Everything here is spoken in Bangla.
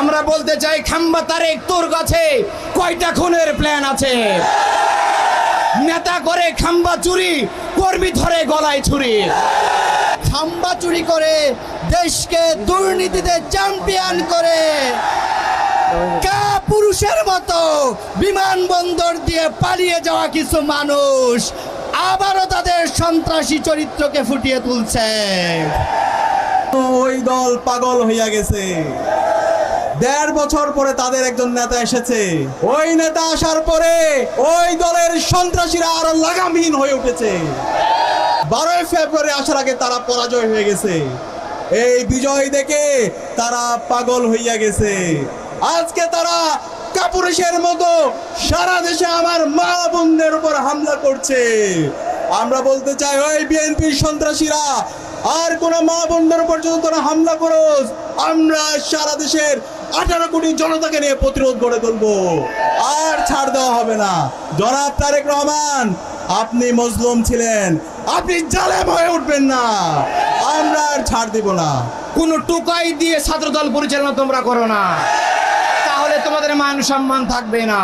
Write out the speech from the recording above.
আমরা বলতে চাই, খাম্বা তারেক তোর কাছে কয়টা খুনের প্ল্যান আছে? নেতা করে খাম্বা চুরি, কর্মী ধরে গলায় ছুরি। খাম্বা চুরি করে দেশকে দুর্নীতিতে চ্যাম্পিয়ন করে পুরুষের মতো বিমানবন্দর দিয়ে পালিয়ে যাওয়া কিছু মানুষ আবারও তাদের সন্ত্রাসী চরিত্রকে ফুটিয়ে তুলছে। ওই দল পাগল হইয়া গেছে। ১.৫ বছর পরে তাদের একজন নেতা এসেছে। ওই নেতা আসার পরে ওই দলের সন্ত্রাসীরা আরো লাগামহীন হয়ে উঠেছে। 12 ফেব্রুয়ারি আসার আগে তারা পরাজয় হয়ে গেছে। এই বিজয় দেখে তারা পাগল হইয়া গেছে। আজকে তারা কাপুরুষের মতো সারা দেশে আমার মা বোনদের উপর হামলা করছে। আমরা বলতে চাই, ওই বিএনপির সন্ত্রাসীরা আর কোন মা বোনদের উপর যদি তোরা হামলা করোস, আমরা সারা দেশের 18 কোটি জনতাকে নিয়ে প্রতিরোধ গড়ে তুলবো। আর ছাড় দেওয়া হবে না। জনাব তারেক রহমান, আপনি মজলুম ছিলেন, আপনি জালেম হয়ে উঠবেন না। আমরা আর ছাড় দিব না। কোনো টুকাই দিয়ে ছাত্রদল পরিচালনা তোমরা করো না, তাহলে তোমাদের মান সম্মান থাকবে না।